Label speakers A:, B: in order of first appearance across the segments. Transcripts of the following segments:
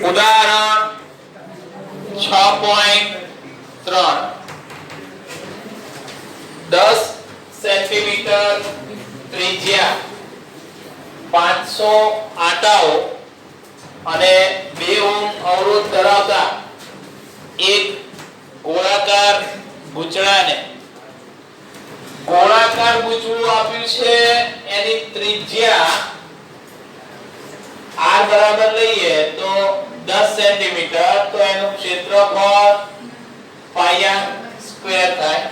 A: ઉદાહરણ 6.3 10 સેન્ટીમીટર ત્રિજ્યા 500 આટાઓ અને 2 ઓહ્મ અવરોધ ધરાવતા એક ગોળાકાર ગૂંચળાને ગોળાકાર ગૂંચળું આપ્યું છે એની ત્રિજ્યા r બરાબર લઈએ તો 10 સેન્ટીમીટર તો એનું ક્ષેત્રફળ પાઈ r સ્ક્વેર થાય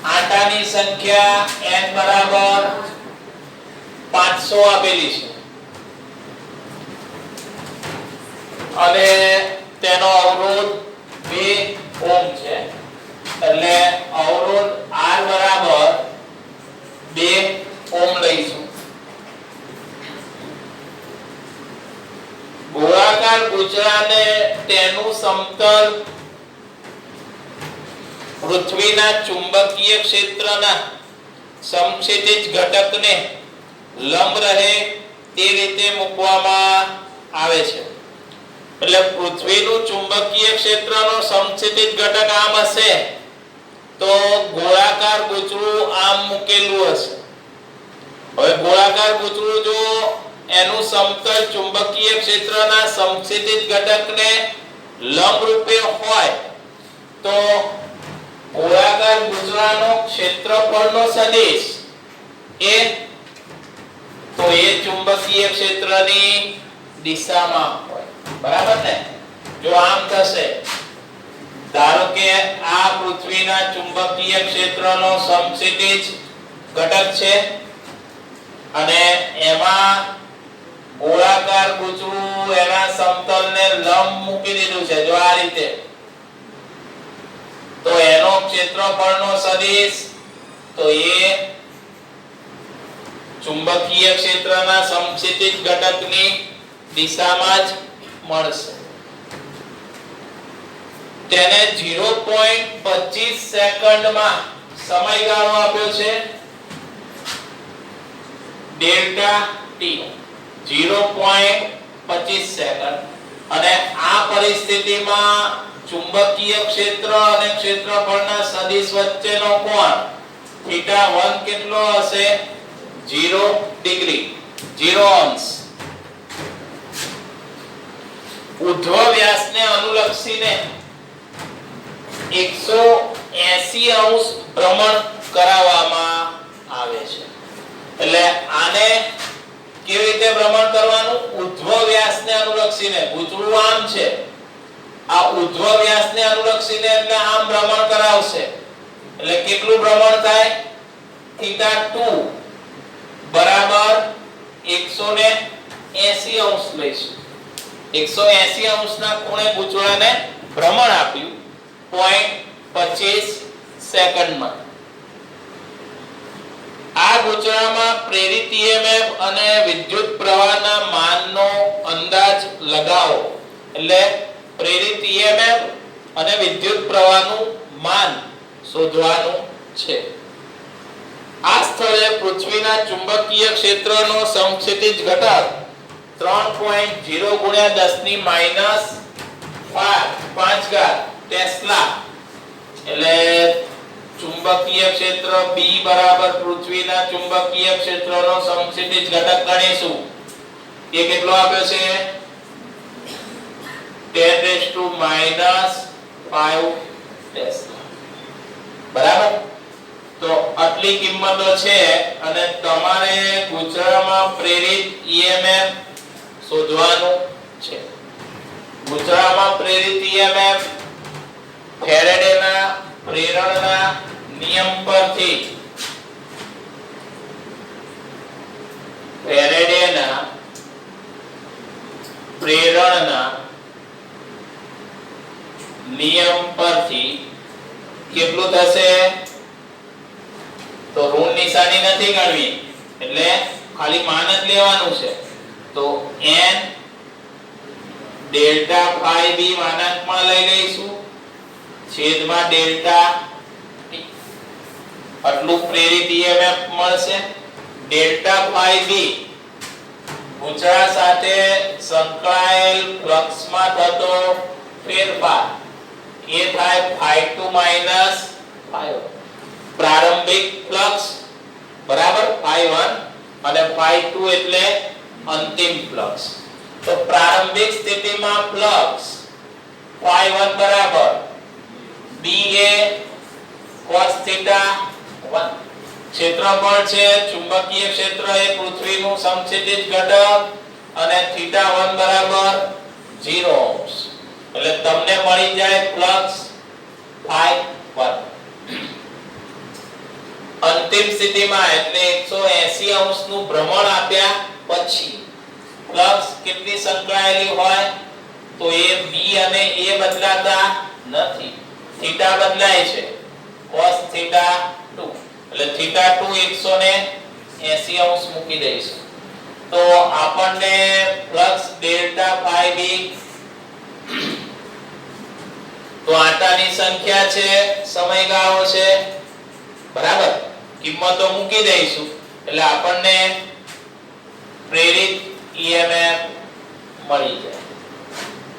A: આટાની સંખ્યા n બરાબર 500 આપેલી છે અને તેનો અવરોધ 2 ઓહ્મ છે એટલે અવરોધ R બરાબર 2 ઓહ્મ લઈશું ગોળાકાર ગૂંચળાને તેનું સમતલ પૃથ્વીના ચુંબકીય ક્ષેત્રના સમક્ષિતિજ ઘટકને લંબ રહે તે રીતે મૂકવામાં આવે છે એટલે પૃથ્વીનું ચુંબકીય ક્ષેત્રનો સમક્ષિતિજ ઘટક આમ હશે તો ગોળાકાર ગૂંચળું આમ મૂકેલું હશે હવે ગોળાકાર ગૂંચળું જો એનું સમતલ ચુંબકીય ક્ષેત્રના સમક્ષિતિજ ઘટકને લંબ રૂપે હોય તો ગોળાકાર ગૂંચળાનો ક્ષેત્રફળનો સદિશ એ ચુંબકીય ક્ષેત્રની દિશામાં હોય બરાબર ને જો આમ થશે ધારો કે આ પૃથ્વીના ચુંબકીય ક્ષેત્રનો સમક્ષિતિજ ઘટક છે અને એમાં ગોળાકાર ગૂંચળું એના સમતલને લંબ મૂકી દીધું છે જો આ રીતે તો એનો ક્ષેત્રફળનો સદિશ તો એ ચુંબકીય ક્ષેત્રના સમક્ષિતિજ ઘટકની દિશામાં જ મળશે તેને 0.25 સેકન્ડમાં સમયગાળો આપ્યો છે ડેલ્ટા ટી 0.25 સેકન્ડ અને આ પરિસ્થિતિમાં ચુંબકીય ક્ષેત્ર અને ક્ષેત્રફળના સદિશ વચ્ચેનો કોણ θ1 કેટલો હશે 0 ડિગ્રી 0 અંશ ઉધ્વ વ્યાસને અનુલક્ષીને 180 અંશ ભ્રમણ કરાવવામાં આવે છે એટલે આને કેવી રીતે ભ્રમણ કરવાનું ઉધ્વ વ્યાસને અનુલક્ષીને ગૂંચળું આમ છે આ ઉધ્વ વ્યાસને અનુલક્ષીને એટલે આમ ભ્રમણ કરાવશે એટલે કેટલું ભ્રમણ થાય θ2 બરાબર 180 અંશ લઈશું 180 અંશના ખૂણે ગૂંચળાને ભ્રમણ આપ્યું 0.25 સેકન્ડમાં આ ગૂંચળામાં પ્રેરિત EMF અને વિદ્યુત પ્રવાહના માનનો અંદાજ લગાવો એટલે પ્રેરિત EMF અને વિદ્યુત પ્રવાહનું માન શોધવાનું છે આ સ્થળે પૃથ્વીના ચુંબકીય ક્ષેત્રનો સમક્ષિતિજ ઘટક 3.0 ગુણ્યા 10 ની માઈનસ 5 ટેસ્લા એટલે ચુંબકીય ક્ષેત્ર B બરાબર પૃથ્વીના ચુંબકીય ક્ષેત્રનો સમક્ષિતિજ ઘટક ગણીશું એ કેટલો આપ્યો છે 10 5 ટેસ્લા બરાબર તો આટલી કિંમતો છે અને તમારે ગૂંચળામાં પ્રેરિત EMF શોધવાનું છે ગૂંચળામાં પ્રેરિત EMF ફેરેડેના પ્રેરણના નિયમ પરથી ફેરેડેના પ્રેરણના નિયમ પરથી કેટલું થશે તો ઋણ નિશાની નથી ગણવી એટલે ખાલી માન જ લેવાનું છે તો n ડેલ્ટા phi b માનાંકમાં લઈ લઈશું છેદમાં ડેલ્ટા t આટલું પ્રેરિત EMF મળશે ડેલ્ટા phi b ગુચરા સાથે સંકળાયેલ ફ્લક્સમાં થતો ફેરફાર એ થાય phi2 phi1. પ્રારંભિક ફ્લક્સ બરાબર phi1 અને phi2 એટલે અંતિમ ફ્લક્સ. તો પ્રારંભિક સ્થિતિમાં ફ્લક્સ phi1 બરાબર ba cos θ1. ક્ષેત્રફળ છે ચુંબકીય ક્ષેત્ર એ પૃથ્વીનું સમક્ષિતિજ ઘટક અને θ1 બરાબર 0 ohms. એટલે તમને મળી જાય ફ્લક્સ phi1. અંતિમ સ્થિતિમાં એટલે 180 અંશનું ભ્રમણ આપ્યા પછી ફ્લક્સ કેટલી સંકળાયેલી હોય તો એ b અને a બદલાતા નથી. થીટા બદલાય છે cos θ2 એટલે θ2 180 અંશ મૂકી દઈશું તો આપણને ફ્લક્સ ડેલ્ટા phi b તો આટાની સંખ્યા છે સમયગાળો છે બરાબર કિંમતો મૂકી દઈશું એટલે આપણને પ્રેરિત EMF મળી જાય.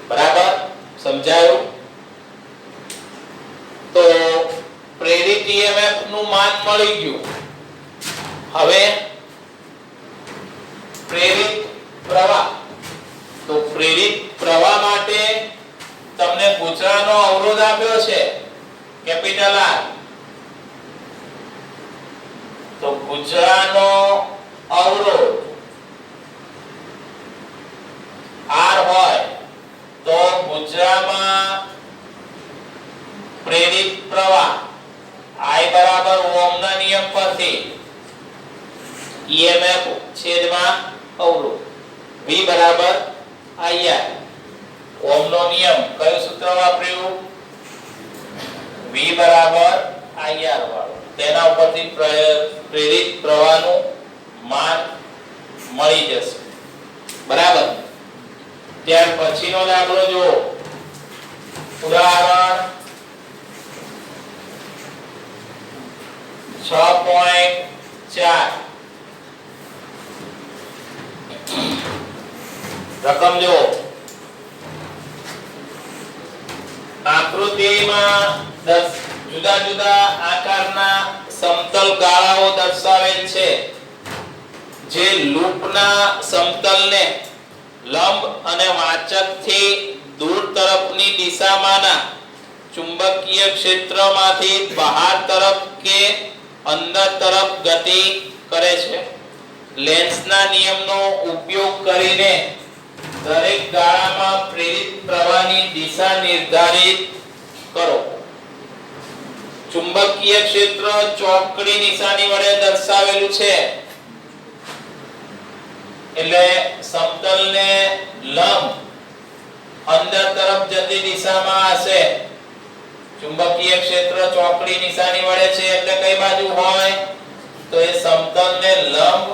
A: બરાબર સમજાયું? તો પ્રેરિત EMF નું માન મળી ગયું. હવે પ્રેરિત પ્રવાહ તો પ્રેરિત પ્રવાહ માટે તમને ગુચરાનો અવરોધ આપ્યો છે કેપિટલ R. તો ગુચરાનો અવરોધ R હોય તો ગુચરામાં પ્રેરિત પ્રવાહ I બરાબર ઓહમના નિયમ પરથી EMF છેદમાં અવરોધ V બરાબર IR. ઓહમનો નિયમ કયો સૂત્ર વાપર્યું? V બરાબર IR વાળો. તેના ઉપરથી પ્રેરિત પ્રવાહનું માન મળી જશે. બરાબર. ત્યાર પછીનો દાખલો જુઓ. ઉદાહરણ 6.4 રકમ જુઓ. આકૃતિમાં 10 જુદા જુદા આકારના સમતલ ગાળાઓ દર્શાવેલ છે જે લૂપના સમતલને લંબ અને વાચકથી દૂર તરફની દિશામાંના ચુંબકીય ક્ષેત્રમાંથી બહાર તરફ કે અંદર તરફ ગતિ કરે છે. લેન્સના નિયમનો ઉપયોગ કરીને દરેક ગાળામાં પ્રેરિત પ્રવાહની દિશા નિર્ધારિત કરો. ચુંબકીય ક્ષેત્ર ચોકડી નિશાની વડે દર્શાવેલું છે એટલે સમતલને લંબ અંદર તરફ જતી દિશામાં હશે. ચુંબકીય ક્ષેત્ર ચોકડી નિશાની વડે છે એટલે કઈ બાજુ હોય તો એ સમતલને લંબ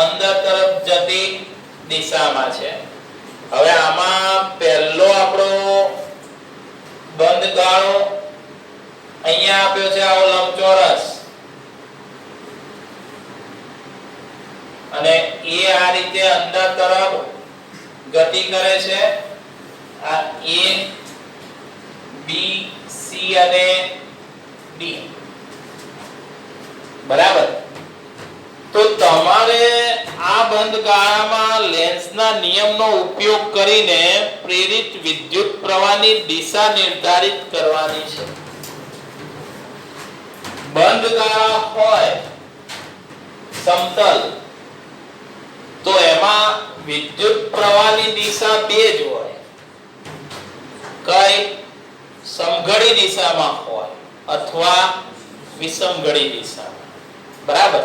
A: અંદર તરફ જતી દિશામાં છે. હવે આમાં પહેલો આપણો બંધ ગાળો અહીંયા આપ્યો છે આવો લંબચોરસ અને એ આ રીતે અંદર તરફ ગતિ કરે છે. આ A B C અને D બરાબર. તો તમારે આ બંધ ગાળામાં લેન્સના નિયમનો ઉપયોગ કરીને પ્રેરિત વિદ્યુત પ્રવાહની દિશા નિર્ધારિત કરવાની છે. બંધ ગાળા હોય સમતલ તો એમાં વિદ્યુત પ્રવાહની દિશા બે જ હોય. કઈ? સમઘડી દિશામાં હોય અથવા વિષમઘડી દિશામાં. બરાબર.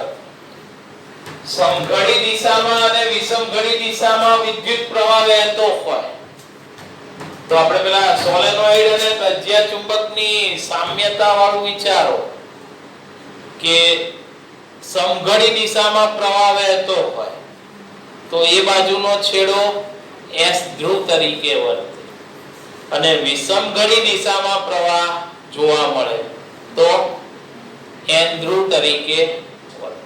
A: સમઘડી દિશામાં અને વિષમઘડી દિશામાં વિદ્યુત પ્રવાહ વહેતો હોય તો આપણે પેલા સોલેનોઇડ અને કજિયા ચુંબકની સામ્યતા વાળું વિચારો કે સમઘડી દિશામાં પ્રવાહ વહેતો હોય તો એ બાજુનો છેડો S ધ્રુવ તરીકે વર્તે અને વિષમઘડી દિશામાં પ્રવાહ જોવા મળે તો N ધ્રુવ તરીકે વર્તે.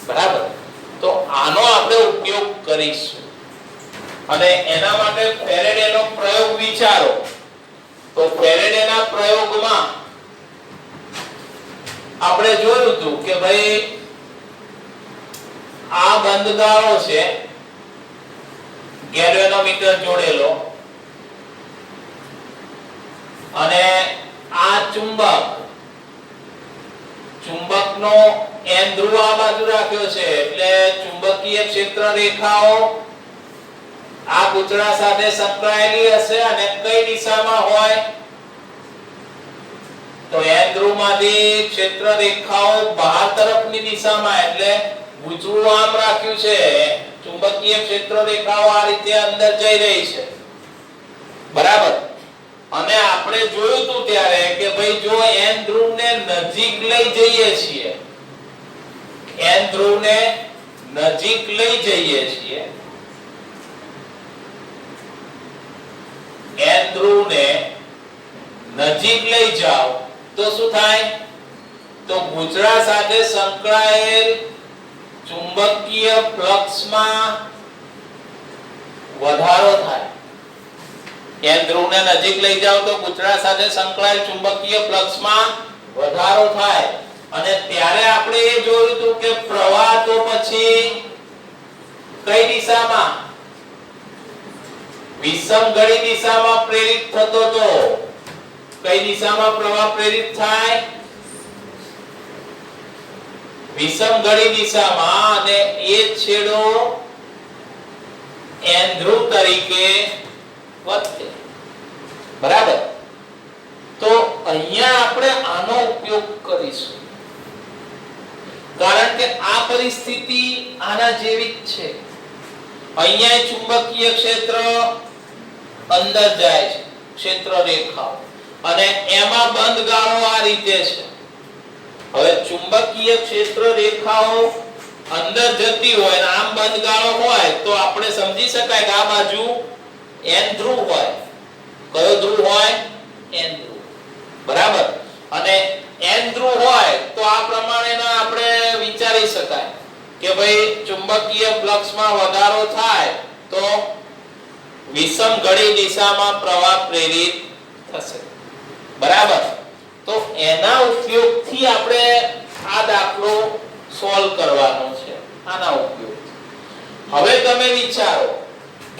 A: બરાબર. તો આનો આપણે ઉપયોગ કરીશું અને એના માટે ફેરેડેનો પ્રયોગ વિચારો. તો ફેરેડેના પ્રયોગમાં આપણે જોયું હતું કે ભાઈ આ બંધગાળો છે ગેલ્વેનોમીટર જોડેલો અને આ ચુંબકનો N ધ્રુવ આ બાજુ રાખ્યો છે એટલે ચુંબકીય ક્ષેત્ર રેખાઓ આ ગૂંચળા સાથે સંકળાયેલી હશે અને કઈ દિશામાં હોય તો N ધ્રુવમાંથી ક્ષેત્ર રેખાઓ બહાર તરફની દિશામાં એટલે ગૂંચળું આમ રાખ્યું છે ચુંબકીય ક્ષેત્ર રેખાઓ આ રીતે અંદર જઈ રહી છે બરાબર. અને આપણે જોયું હતું ત્યારે કે ભાઈ જો N ધ્રુવને નજીક લઈ જઈએ છીએ N ધ્રુવને નજીક લઈ જઈએ છીએ N ધ્રુવને નજીક લઈ જાઓ તો શું થાય તો ગૂંચળા સાથે સંકળાયેલ ચુંબકીય ફ્લક્સમાં વધારો થાય. N ધ્રુવને નજીક લઈ જાઓ તો ગૂંચળા સાથે સંકળાયેલ ચુંબકીય ફ્લક્સમાં વધારો થાય અને ત્યારે આપણે એ જોયું હતું કે પ્રવાહ તો પછી કઈ દિશામાં વિષમઘડી દિશામાં પ્રેરિત થતો તો કઈ દિશામાં પ્રવાહ પ્રેરિત થાય વિષમઘડી દિશામાં અને એ છેડો N ધ્રુવ તરીકે વધે બરાબર. તો અહીંયા આપણે આનો ઉપયોગ કરીશું કારણ કે આ પરિસ્થિતિ આના જેવી જ છે. અહીંયા ચુંબકીય ક્ષેત્ર અંદર જાય છે ક્ષેત્ર રેખાઓ અને એમાં બંધગાળો આ રીતે છે. હવે ચુંબકીય ક્ષેત્ર રેખાઓ અંદર જતી હોય અને આમ બંધગાળો હોય તો આપણે સમજી શકાય કે આ બાજુ N ધ્રુવ હોય. કયો ધ્રુવ હોય N ધ્રુવ બરાબર. અને N ધ્રુવ હોય તો આ પ્રમાણેના આપણે વિચારી શકાય કે ભાઈ ચુંબકીય ફ્લક્સમાં વધારો થાય તો વિષમઘડી દિશામાં પ્રવાહ પ્રેરિત થશે બરાબર. તો એના ઉપયોગથી આપણે આ દાખલો સોલ્વ કરવાનો છે આના ઉપયોગથી. હવે તમે વિચારો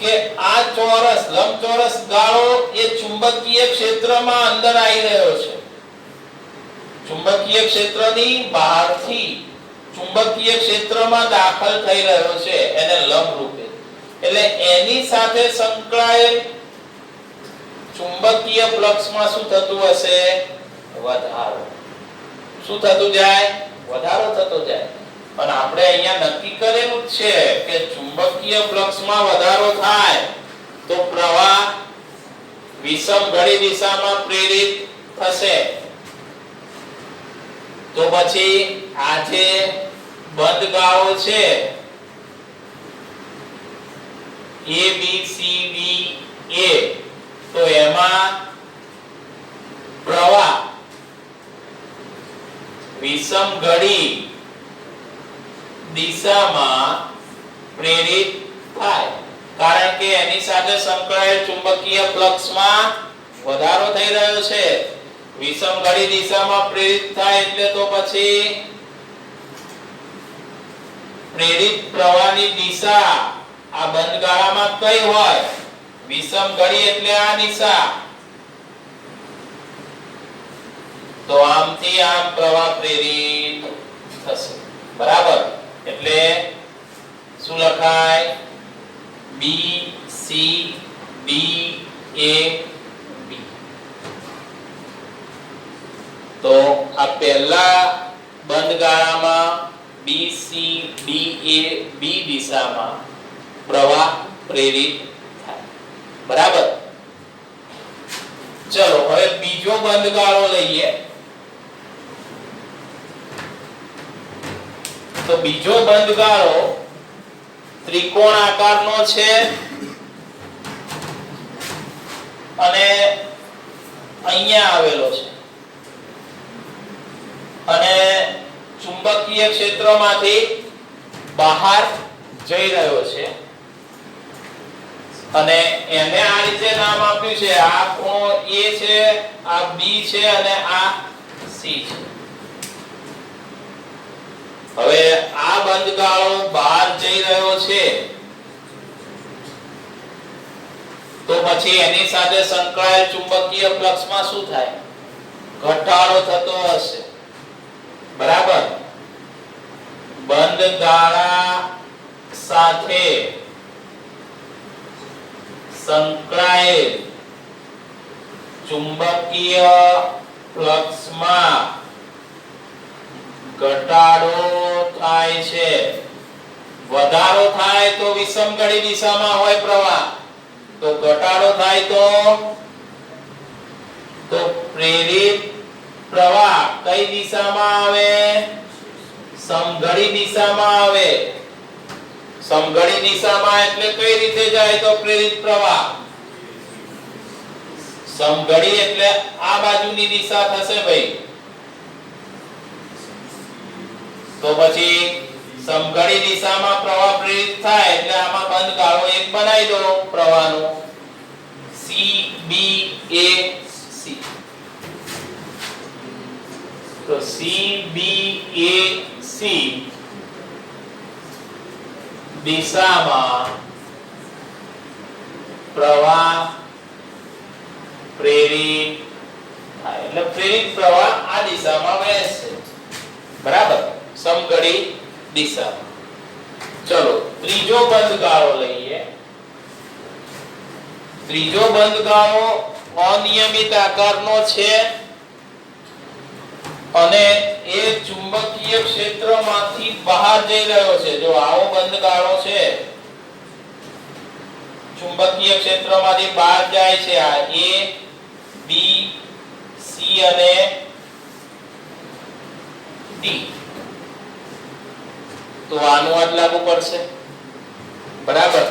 A: કે આ ચોરસ લંબચોરસ ગાળો એ ચુંબકીય ક્ષેત્રમાં અંદર આવી રહ્યો છે. ચુંબકીય ક્ષેત્રની બહારથી ચુંબકીય ક્ષેત્રમાં દાખલ થઈ રહ્યો છે એને લંબ રૂપે એટલે એની સાથે સંકળાયેલ ચુંબકીય ફ્લક્સમાં શું થતું હશે વધારો. શું થતું જાય વધારો થતો જાય. અને આપણે અહીંયા નક્કી કરેલું છે કે ચુંબકીય ફ્લક્સમાં વધારો થાય તો પ્રવાહ વિષમઘડી દિશામાં પ્રેરિત થશે. તો પછી આ જે બંધગાળો છે A B C D A તો એમાં પ્રવાહ વિષમઘડી દિશામાં પ્રેરિત થાય કારણ કે એની સાથે સંકળાયેલ ચુંબકીય ફ્લક્સમાં વધારો થઈ રહ્યો છે. વિષમઘડી દિશામાં પ્રેરિત થાય એટલે તો પછી પ્રેરિત પ્રવાહની દિશા આ બંધગાળામાં કઈ હોય વિષમઘડી એટલે આ દિશા. તો આમથી આમ પ્રવાહ પ્રેરિત થશે બરાબર. એટલે શું લખાય B C D A B. તો આ પહેલા બંધગાળામાં B C D A B દિશામાં પ્રવાહ પ્રેરિત થાય બરાબર. ચલો હવે બીજો બંધગાળો લઈએ. તો બીજો બંધગાળો ત્રિકોણ આકારનો છે અને અહીંયા આવેલો છે અને ચુંબકીય ક્ષેત્રમાંથી બહાર જઈ રહ્યો છે અને એને આ રીતે નામ આપ્યું છે, આ ખૂણો A છે, આ B છે અને આ C છે. હવે આ બંધ ગાળો બહાર જઈ રહ્યો છે તો પછી એની સાથે સંકળાયેલ ચુંબકીય ફ્લક્સમાં શું થાય? ઘટાડો થતો હશે. બરાબર. બંધ ગાળા સાથે સંકળાયેલ ચુંબકીય ફ્લક્સમાં ઘટાડો થાય છે. વધારો થાય તો વિષમઘડી દિશામાં હોય પ્રવાહ, તો ઘટાડો થાય તો પ્રેરિત પ્રવાહ કઈ દિશામાં આવે? સમઘડી દિશામાં આવે. સમઘડી દિશામાં એટલે કઈ રીતે જાય? તો પ્રેરિત પ્રવાહ સમઘડી એટલે આ બાજુની દિશા થશે ભાઈ. તો પછી સમઘડી દિશામાં પ્રવાહ પ્રેરિત થાય એટલે આમાં બંધ ગાળો એક બનાવી દો પ્રવાહનો, C B A C. તો C B A C દિશામાં પ્રવાહ પ્રેરિત થાય એટલે પ્રેરિત પ્રવાહ આ દિશામાં વહેશે. બરાબર. સમઘડી દિશામાં. ચલો ત્રીજો બંધ ગાળો લઈએ. ત્રીજો બંધ ગાળો અનિયમિત આકારનો છે અને એ ચુંબકીય ક્ષેત્રમાંથી બહાર જઈ રહ્યો છે. જો આવો બંધ ગાળો છે, ચુંબકીય ક્ષેત્રમાંથી બહાર જાય છે. આ A B C અને D. તો આનું અર્થ લાગુ પડશે. બરાબર.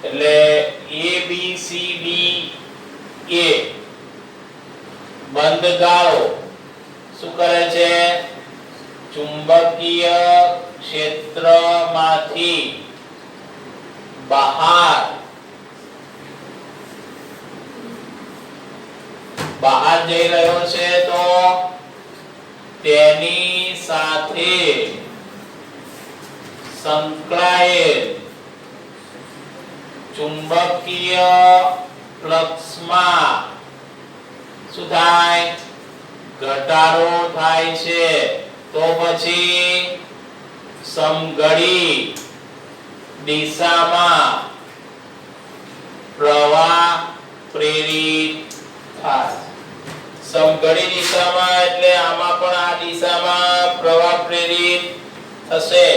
A: એટલે A B C D A બંધ ગાળો શું કરે છે? ચુંબકીય ક્ષેત્રમાંથી બહાર જઈ રહ્યો છે તો તેની સાથે સંકળાયેલ ચુંબકીય ફ્લક્સમાં શું થાય? ઘટાડો થાય છે. તો પછી સમઘડી દિશામાં પ્રવાહ પ્રેરિત થાય. સમઘડી દિશામાં એટલે આમાં પણ આ દિશામાં પ્રવાહ પ્રેરિત થશે.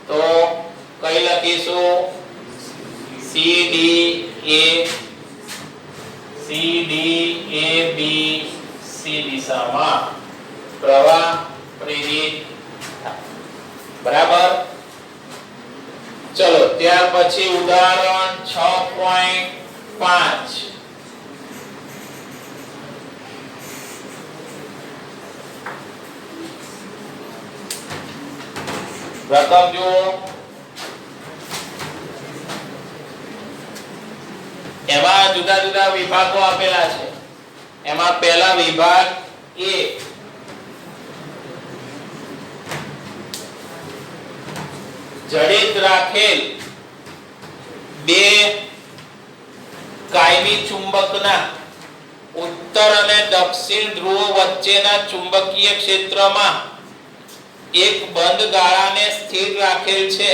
A: તો કઈ લખીશું? C D A B C દિશામાં પ્રવાહ પ્રેરિત થાય. બરાબર. ચલો ત્યાર પછી ઉદાહરણ 6.5. રકમ જુઓ. એમાં જુદા જુદા વિભાગો આપેલા છે. એમાં પહેલા વિભાગ A. જડિત રાખેલ બે કાયમી ચુંબકના ઉત્તર અને દક્ષિણ ધ્રુવો વચ્ચેના ચુંબકીય ક્ષેત્રમાં એક બંધ ગાળાને સ્થિર રાખેલ છે.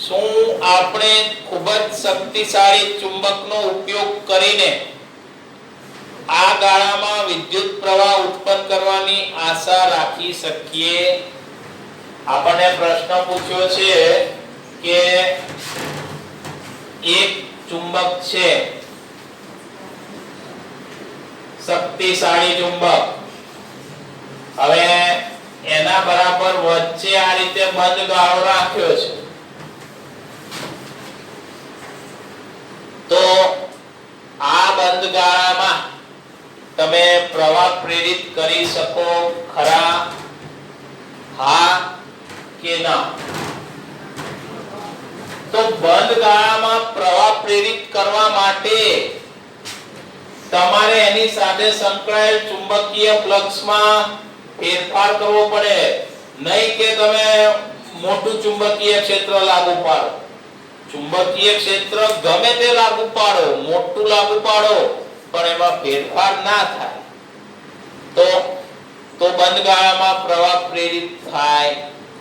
A: શું આપણે ખૂબ જ શક્તિશાળી ચુંબકનો ઉપયોગ કરીને આ ગાળામાં વિદ્યુત પ્રવાહ ઉત્પન્ન કરવાની આશા રાખી શકીએ? આપણને પ્રશ્ન પૂછ્યો છે કે એક ચુંબક છે, શક્તિશાળી ચુંબક. હવે એના બરાબર વચ્ચે આ રીતે બંધ ગાળો રાખ્યો છે. તો આ બંધ ગાળામાં તમે પ્રવાહ પ્રેરિત કરી શકો ખરા? હા. કે ના? તો બંધ ગાળામાં પ્રવાહ પ્રેરિત કરવા માટે તમારે એની સાથે સંકળાયેલ ચુંબકીય ફ્લક્સમાં ફેરફાર કરવો પડે. નહીં કે તમે મોટું ચુંબકીય ક્ષેત્ર લાગુ પાડો. ચુંબકીય ક્ષેત્ર ગમે તે લાગુ પાડો, મોટું લાગુ પાડો, પણ એમાં ફેરફાર ના થાય તો બંધ ગાળામાં પ્રવાહ પ્રેરિત થાય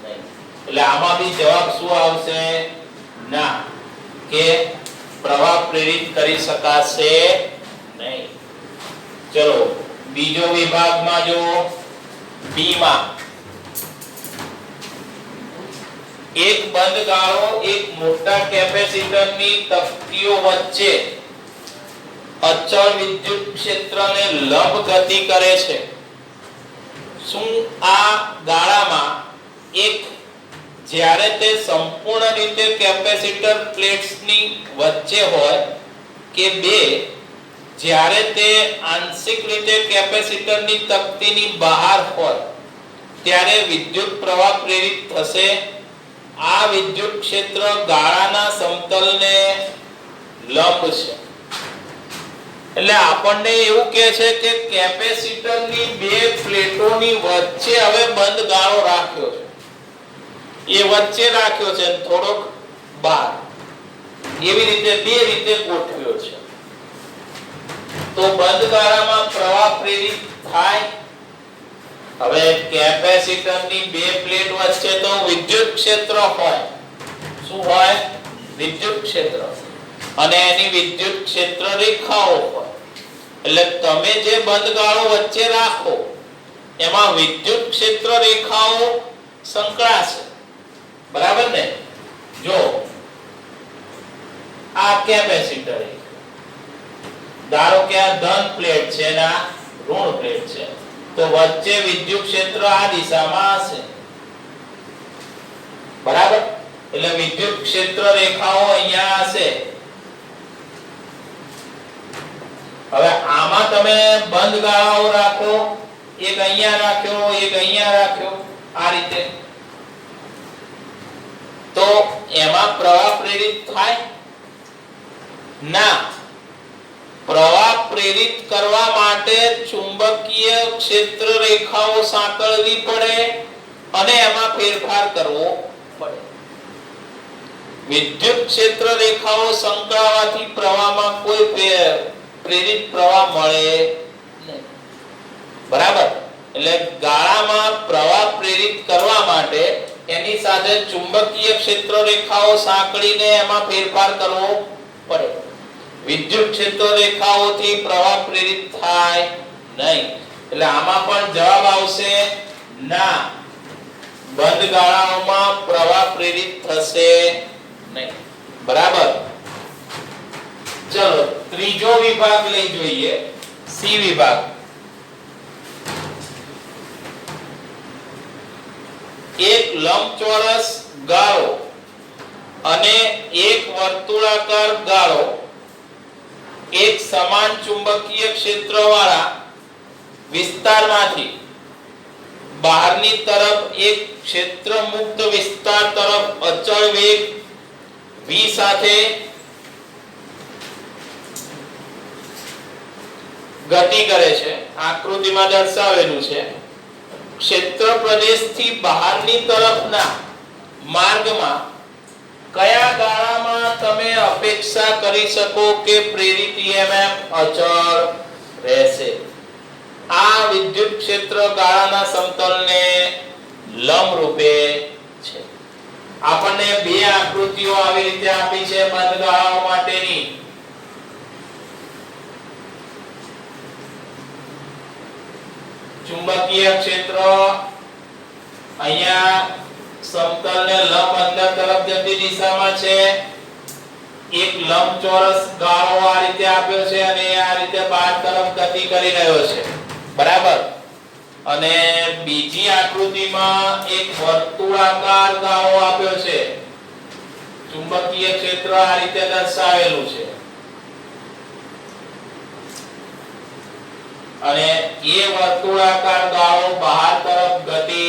A: નહીં. એટલે આમાં બી જવાબ શું આવશે? ના, કે પ્રવાહ પ્રેરિત કરી શકાશે નહીં. ચલો બીજો વિભાગમાં જો બી માં એક બંધ ગાળો એક મોટા કેપેસિટરની તકતીઓ વચ્ચે અચળ વિદ્યુત ક્ષેત્રને લંબ ગતિ કરે છે. શું આ ગાળામાં એક જ્યારે તે સંપૂર્ણ રીતે કેપેસિટર પ્લેટ્સની વચ્ચે હોય કે બે જ્યારે તે આંશિક રીતે કેપેસિટરની તકતીની બહાર હોય ત્યારે વિદ્યુત પ્રવાહ પ્રેરિત થશે? આ વિદ્યુત ક્ષેત્ર ગાળાના સમતલને લંબ છે. એટલે આપણને એવું કહે છે કે કેપેસિટરની બે પ્લેટોની વચ્ચે હવે બંધ ગાળો રાખ્યો છે. એ વચ્ચે રાખ્યો છે થોડોક બહાર, એવી રીતે બે રીતે ગોઠવ્યો છે. તો બંધ ગાળામાં પ્રવાહ પ્રેરિત થાય. હવે કેપેસિટરની બે પ્લેટ વચ્ચે તો વિદ્યુત ક્ષેત્ર હોય. શું હોય? વિદ્યુત ક્ષેત્ર. અને એની વિદ્યુત ક્ષેત્ર રેખાઓ હોય. એટલે તમે જે બંધ ગાળો વચ્ચે રાખો એમાં વિદ્યુત ક્ષેત્ર રેખાઓ સંકળાશે. બરાબર ને? જો આ કેપેસિટર, ધારો કે આ ધન પ્લેટ છે ને આ ઋણ પ્લેટ છે, તો વચ્ચે વિદ્યુત ક્ષેત્ર આ દિશામાં હશે. બરાબર? એટલે વિદ્યુત ક્ષેત્ર રેખાઓ અહીંયા હશે. હવે આમાં તમે બંધ ગાળાઓ રાખો, એક અહીંયા રાખ્યો, એક અહીંયા રાખ્યો, આ રીતે, તો એમાં પ્રવાહ પ્રેરિત થાય? ના. પ્રવાહ પ્રેરિત કરવા માટે ચુંબકીય ક્ષેત્ર રેખાઓ સાંકળવી પડે અને એમાં ફેરફાર કરવો પડે. વિદ્યુત ક્ષેત્ર રેખાઓ સંકળાવાથી પ્રવાહમાં કોઈ પ્રેરિત પ્રવાહ મળે નહીં. બરાબર? એટલે ગાળામાં પ્રવાહ પ્રેરિત કરવા માટે એની સાથે ચુંબકીય ક્ષેત્ર રેખાઓ સાંકળીને એમાં ફેરફાર કરવો પડે. વિદ્યુત ક્ષેત્ર રેખાઓથી પ્રવાહ પ્રેરિત થાય નહીં. એટલે આમાં પણ જવાબ આવશે ના. બંધ ગાળાઓમાં પ્રવાહ પ્રેરિત થશે નહીં. બરાબર? ચલો ત્રીજો વિભાગ લઈ જોઈએ, સી વિભાગ. એક લંબચોરસ ગાળો અને એક વર્તુળાકાર ગાળો એક સમાન ચુંબકીય ક્ષેત્રવાળા વિસ્તારમાંથી બહારની તરફ એક ક્ષેત્ર મુક્ત વિસ્તાર તરફ અચળ વેગ v સાથે ગતિ કરે છે. આકૃતિમાં દર્શાવેલું છે. ક્ષેત્ર પ્રદેશથી બહારની તરફના માર્ગમાં કયા ગાળામાં તમે અપેક્ષા કરી શકો કે પ્રેરિત EMF અચળ રહેશે? આ વિદ્યુત ક્ષેત્ર ગાળાના સમતલને લંબ રૂપે છે. આપણને બે આકૃતિઓ આવી રીતે આપી છે બંધ ગાળાઓ માટેની. ચુંબકીય ક્ષેત્ર અહીંયા સમતલને લંબ અંદર તરફ જતી દિશામાં છે. એક લંબચોરસ ગાળો આ રીતે આપ્યો છે અને આ રીતે બહાર તરફ ગતિ કરી રહ્યો છે. બરાબર? અને બીજી આકૃતિમાં એક વર્તુળાકાર ગાળો આપ્યો છે. ચુંબકીય ક્ષેત્ર આ રીતે દર્શાવેલું છે અને એ વર્તુળાકાર ગાળો બહાર તરફ ગતિ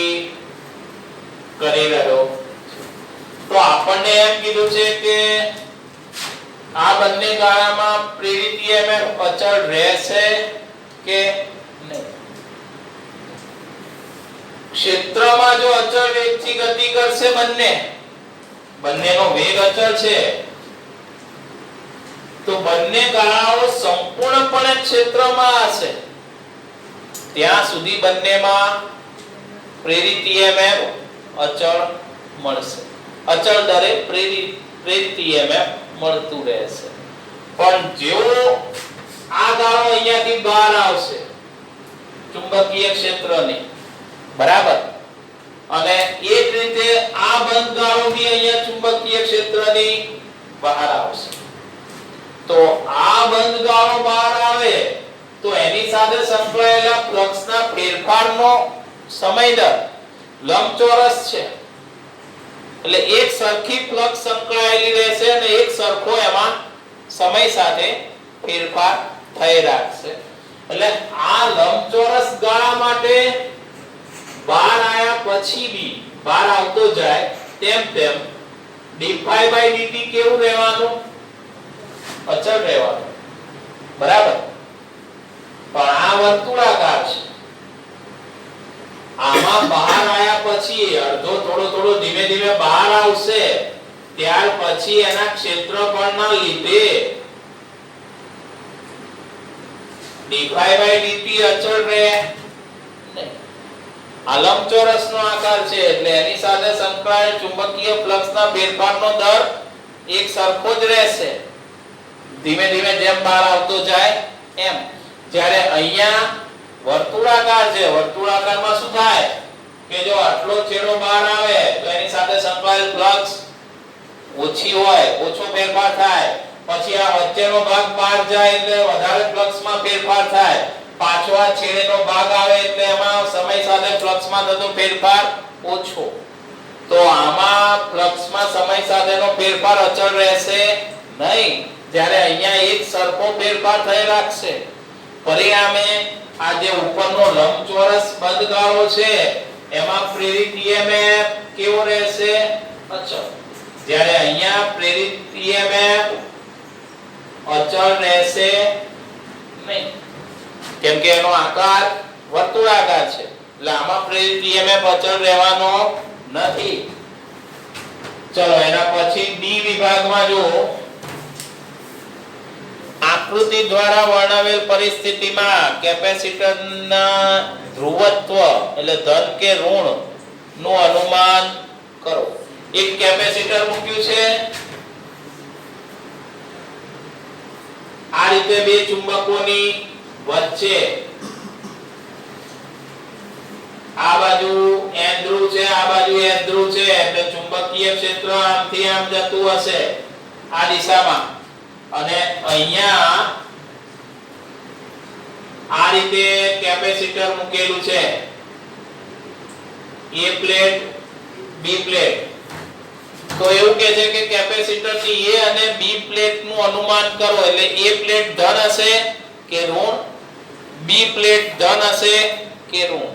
A: કરી રહ્યો. તો આપણને એમ કીધું છે કે આ બંને ગાળામાં પ્રેરિત EMF અચળ રહેશે કે નહીં. ક્ષેત્રમાં જો અચળ વેગથી ગતિ કરશે બંનેનો વેગ અચળ છે તો બંને ગાળાઓ સંપૂર્ણપણે ક્ષેત્રમાં હશે ત્યાં સુધી બંનેમાં પ્રેરિત EMF અચળ મળશે. અચળ દરે પ્રેરિત EMF મળતું રહેશે. પણ જેવો આ ગાળો અહીંયાથી બહાર આવશે ચુંબકીય ક્ષેત્રની, બરાબર, અને એ જ રીતે આ બંધ ગાળો બી અહીંયા ચુંબકીય ક્ષેત્રની બહાર આવશે. તો આ બંધ ગાળો બહાર આવે તો એની સાથે સંકળાયેલા ફ્લક્સના ફેરફારનો સમય દર લંબચોરસ છે. એટલે એક સરખી ફ્લક્સ સંકળાયેલી રહેશે અને એક સરખો એમાં સમય સાથે ફેરફાર થઈ રાખશે. એટલે આ લંબચોરસ ગાળા માટે બહાર આયા પછી બી બહાર આવતો જાય તેમ dϕ/dt કેવું રહેવાનું? અચળ રહેવાનું, બરાબર. પણ આ વર્તુળાકાર છે. આમાં બહાર આયા પછી અડધો થોડો ધીમે ધીમે બહાર આવશે ત્યાર પછી એના ક્ષેત્રફળના લીધે dϕ/dt અચળ રહે નહીં. આ લંબચોરસનો આકાર છે એટલે એની સાથે સંકળાયેલ ચુંબકીય ફ્લક્સના ફેરફારનો દર એક સરખો જ રહેશે ધીમે ધીમે જેમ બહાર આવતો જાય એમ. જ્યારે અહીંયા વર્તુળાકાર છે, વર્તુળાકારમાં શું થાય કે જો આટલો છેડો બહાર આવે તો એની સાથે સંકળાયેલ ફ્લક્સ ઓછી હોય, ઓછો ફેરફાર થાય. પછી આ વચ્ચેનો ભાગ બહાર જાય એટલે વધારે ફ્લક્સમાં ફેરફાર થાય. પાછો આ છેડેનો ભાગ આવે એટલે એમાં સમય સાથે ફ્લક્સમાં થતો ફેરફાર ઓછો. તો આમાં ફ્લક્સમાં સમય સાથેનો ફેરફાર અચળ રહેશે નહીં. જ્યારે અહીંયા એક સરખો ફેરફાર થઈ રાખશે. પરિણામે આ જે ઉપરનો લંબચોરસ બંધ ગાળો છે એમાં પ્રેરિત EMF કેવો રહેશે? અચળ. જ્યારે અહીંયા પ્રેરિત EMF અચળ રહેશે નહીં કેમ કે એનો આકાર વર્તુળાકાર છે. એટલે આમાં પ્રેરિત EMF અચળ રહેવાનો નથી. ચલો એના પછી ડી વિભાગમાં જો આકૃતિ દ્વારા વર્ણવેલ પરિસ્થિતિમાં કેપેસિટરના ધ્રુવત્વ એટલે ધન કે ઋણ નું અનુમાન કરો. એક કેપેસિટર મૂક્યું છે. આ રીતે બે ચુંબકોની વચ્ચે આ બાજુ N ધ્રુવ છે, આ બાજુ S ધ્રુવ છે એટલે ચુંબકીય ક્ષેત્ર આમથી આમ જતું હશે આ દિશામાં. અને અહીંયા આ રીતે કેપેસિટર મૂકેલું છે. A plate, B plate. તો એવું કહે છે કે કેપેસિટરની A અને B પ્લેટનું અનુમાન કરો. એટલે A પ્લેટ ધન હશે કે ઋણ, B પ્લેટ ધન હશે કે ઋણ.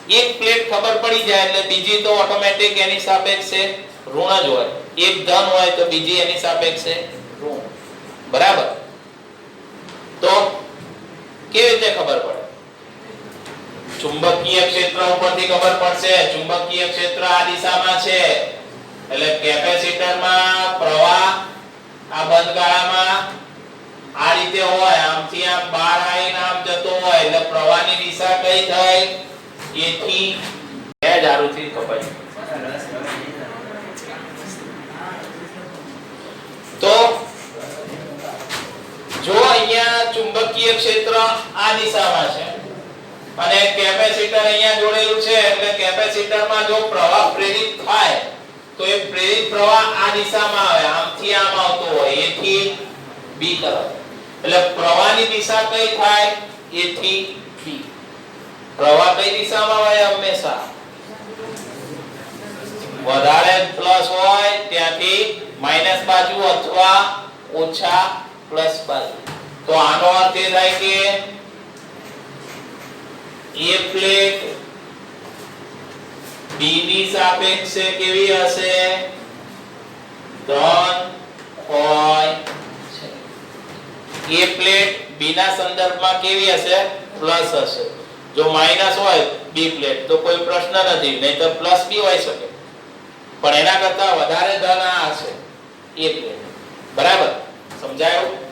A: એક પ્લેટ ખબર પડી જાય એટલે બીજી તો ઓટોમેટિક એની સાપેક્ષે ઋણ જ હોય. એક ધન હોય તો બીજી એની સાપેક્ષે ઋણ, બરાબર. તો કેવી રીતે ખબર પડે? ચુંબકીય ક્ષેત્ર ઉપરથી ખબર પડશે. ચુંબકીય ક્ષેત્ર આ દિશામાં છે એટલે કેપેસિટરમાં પ્રવાહ આ બંધ ગાળામાં આ રીતે હોય, આમથી આમ બહાર આવીને આમ જતો હોય એટલે પ્રવાહની દિશા કઈ થાય? એથી બે જારુથી કપાય. તો જો અહીંયા ચુંબકીય ક્ષેત્ર આ દિશામાં છે અને કેપેસિટર અહીંયા જોડેલું છે એટલે કેપેસિટરમાં જો પ્રવાહ પ્રેરિત થાય તો એ પ્રેરિત પ્રવાહ આ દિશામાં આવે, આમથી આમ આવતો હોય A થી B તરફ. એટલે પ્રવાહની દિશા કઈ થાય? A થી B. પ્રવાહ કઈ દિશામાં હોય? હંમેશા વધારે પ્લસ હોય ત્યાંથી માઈનસ બાજુ અથવા ઓછા પ્લસ બાજુ. તો આનો અર્થ એ થાય કે A પ્લેટ B ની સાપેક્ષે કેવી હશે? ધન હોય છે. A પ્લેટ B ના સંદર્ભમાં કેવી હશે? પ્લસ હશે. જો માઈનસ હોય B પ્લેટ તો કોઈ પ્રશ્ન નથી, નહીં તો પ્લસ બી હોઈ શકે, પણ એના કરતા વધારે ધન આ હશે A પ્લેટ. બરાબર સમજાયું?